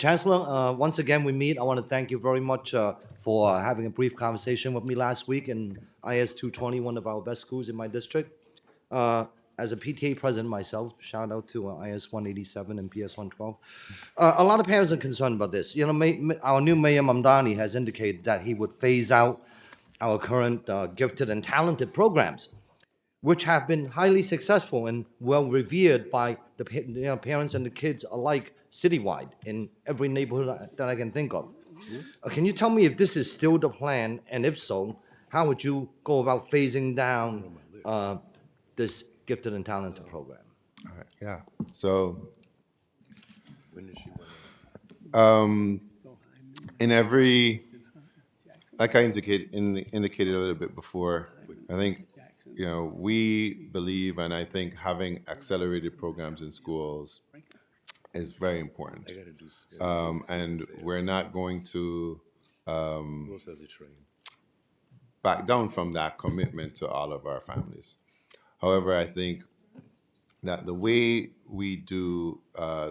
Chancellor, once again we meet. I want to thank you very much for having a brief conversation with me last week in IS 220, one of our best schools in my district. As a PTA president myself, shout out to IS 187 and PS 112. A lot of parents are concerned about this. You know, our new Mayor Mamdani has indicated that he would phase out our current gifted and talented programs, which have been highly successful and well revered by the parents and the kids alike citywide in every neighborhood that I can think of. Can you tell me if this is still the plan, and if so, how would you go about phasing down this gifted and talented program? All right, yeah. So, in every, like I indicated a little bit before, I think, we believe, and I think having accelerated programs in schools is very important. And we're not going to back down from that commitment to all of our families. However, I think that the way we do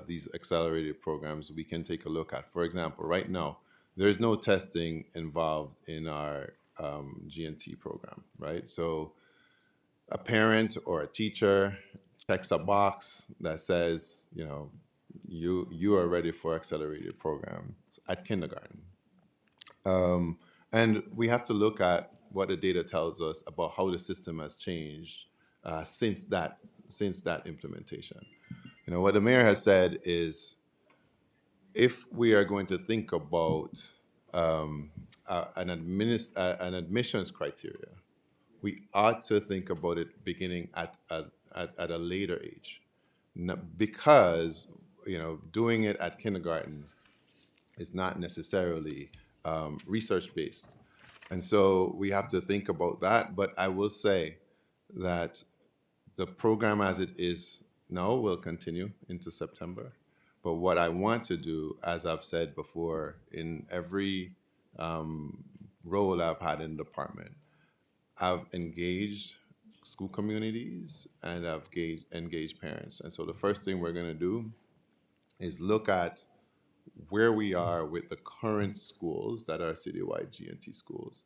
these accelerated programs, we can take a look at. For example, right now, there's no testing involved in our GNT program, right? So a parent or a teacher checks a box that says, you are ready for accelerated programs at kindergarten. And we have to look at what the data tells us about how the system has changed since that implementation. What the mayor has said is, if we are going to think about an admissions criteria, we ought to think about it beginning at a later age, because doing it at kindergarten is not necessarily research based, and so we have to think about that. But I will say that the program as it is now will continue into September. But what I want to do, as I've said before, in every role I've had in the department, I've engaged school communities and I've engaged parents. And so the first thing we're going to do is look at where we are with the current schools that are citywide GNT schools,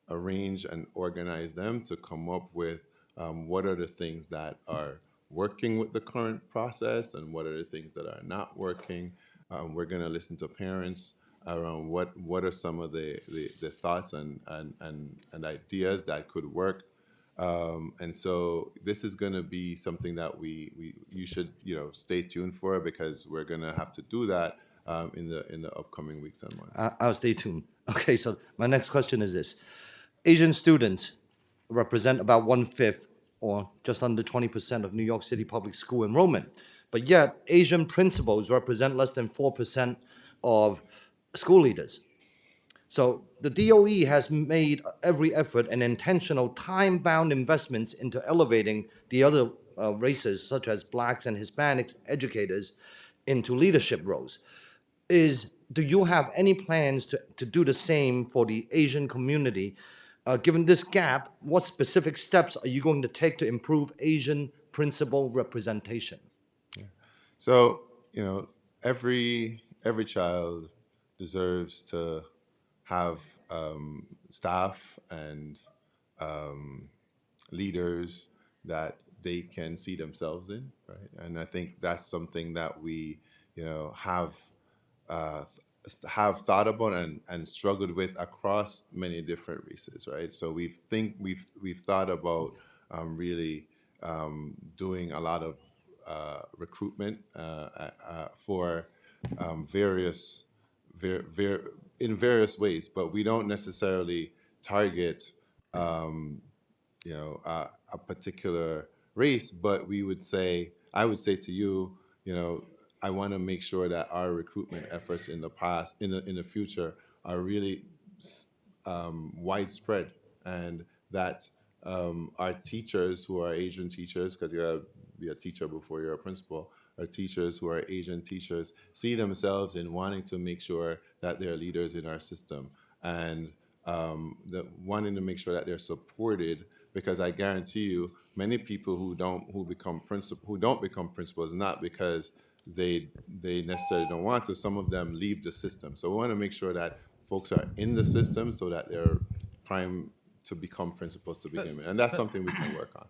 arrange and organize them to come up with what are the things that are working with the current process and what are the things that are not working. We're going to listen to parents around what are some of the thoughts and ideas that could work. And so this is going to be something that you should stay tuned for, because we're going to have to do that in the upcoming weeks and months. I'll stay tuned. Okay, so my next question is this. Asian students represent about 1/5 or just under 20% of New York City public school enrollment, but yet Asian principals represent less than 4% of school leaders. So the DOE has made every effort and intentional time-bound investments into elevating the other races, such as Blacks and Hispanic educators, into leadership roles. Do you have any plans to do the same for the Asian community? Given this gap, what specific steps are you going to take to improve Asian principal representation? So, every child deserves to have staff and leaders that they can see themselves in, right? And I think that's something that we, have thought about and struggled with across many different races, right? So we've thought about really doing a lot of recruitment for various in various ways, but we don't necessarily target a particular race. But I would say to you, I want to make sure that our recruitment efforts in the future are really widespread, and that our teachers who are Asian teachers, because you have to be a teacher before you're a principal, our teachers who are Asian teachers see themselves in wanting to make sure that they're leaders in our system, and wanting to make sure that they're supported, because I guarantee you, many people who don't become principals, not because they necessarily don't want to. Some of them leave the system. So we want to make sure that folks are in the system so that they're prime to become principals to begin with, and that's something we can work on.